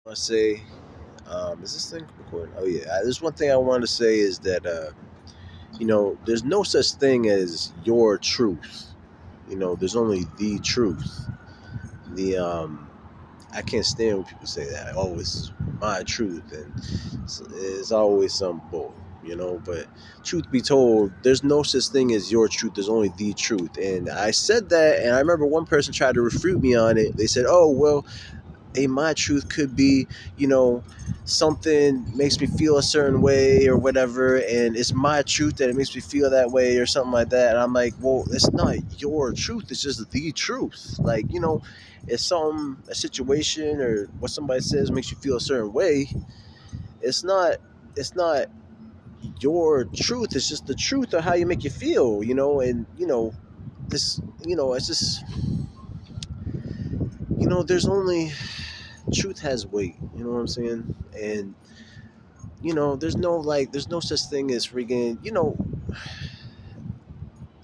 I say, is this thing recording? Oh yeah, there's one thing I want to say is that there's no such thing as your truth. There's only the truth. The I can't stand when people say that. Oh, it's my truth, and it's always some bull. But truth be told, there's no such thing as your truth. There's only the truth. And I said that, and I remember one person tried to refute me on it. They said, "Oh, well, my truth could be, you know, something makes me feel a certain way or whatever, and it's my truth that it makes me feel that way or something like that." And I'm like, well, it's not your truth, it's just the truth. Like, if a situation or what somebody says makes you feel a certain way, it's not it's not your truth, it's just the truth of how you make you feel, and this it's just there's only truth has weight, you know what I'm saying? And there's no such thing as freaking,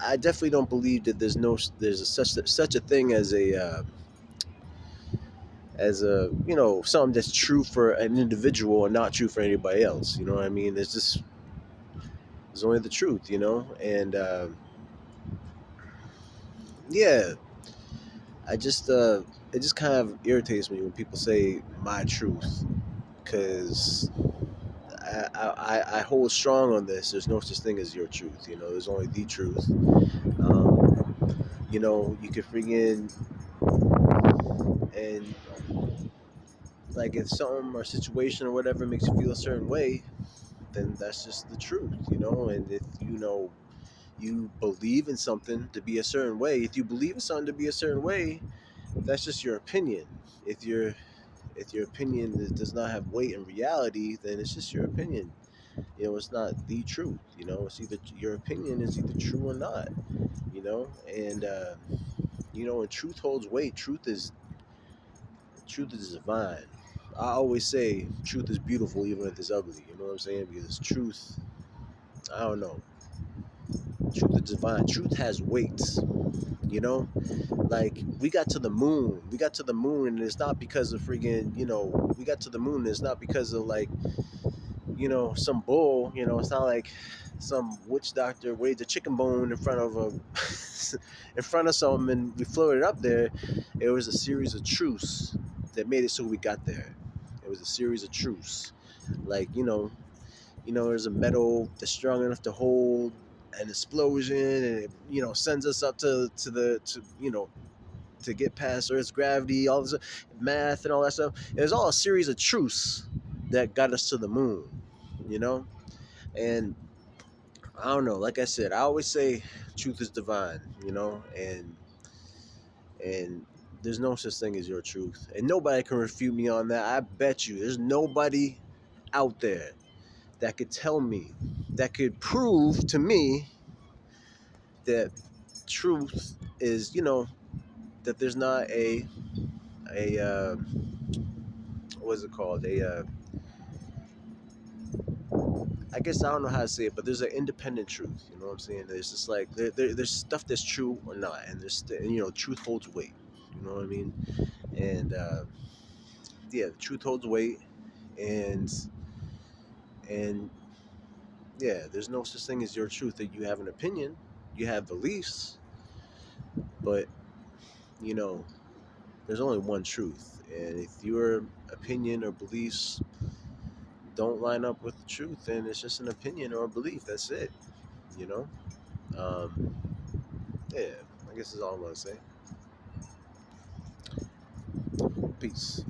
I definitely don't believe that there's such a thing as a something that's true for an individual and not true for anybody else. You know what I mean? There's only the truth, and yeah, I just it just kind of irritates me when people say my truth, because I hold strong on this. There's no such thing as your truth. There's only the truth. You could bring in, and like, if something or situation or whatever makes you feel a certain way, then that's just the truth. And if you believe in something to be a certain way, if you believe in something to be a certain way, that's just your opinion. If your opinion does not have weight in reality, then it's just your opinion. It's not the truth. It's either your opinion is either true or not. And when truth holds weight, truth is divine. I always say truth is beautiful even if it's ugly. You know what I'm saying? Because truth, I don't know, truth is divine. Truth has weight. Like, we got to the moon. We got to the moon, and it's not because of freaking. We got to the moon. And it's not because of, like, some bull. It's not like some witch doctor waved a chicken bone in front of a in front of something and we floated up there. It was a series of truths that made it so we got there. It was a series of truths. Like, there's a metal that's strong enough to hold an explosion, and it sends us up to get past Earth's gravity, all this math and all that stuff. It was all a series of truths that got us to the moon, you know? And I don't know, like I said, I always say truth is divine, and there's no such thing as your truth. And nobody can refute me on that. I bet you there's nobody out there that could tell me, that could prove to me that truth is, that there's not a what's it called? I guess I don't know how to say it, but there's an independent truth. You know what I'm saying? There's just like there's stuff that's true or not, and truth holds weight. You know what I mean? And yeah, the truth holds weight, and and yeah, there's no such thing as your truth. That you have an opinion, you have beliefs, but you know, there's only one truth, and if your opinion or beliefs don't line up with the truth, then it's just an opinion or a belief. That's it. You know. Um, yeah, I guess that's all I'm gonna say. Peace.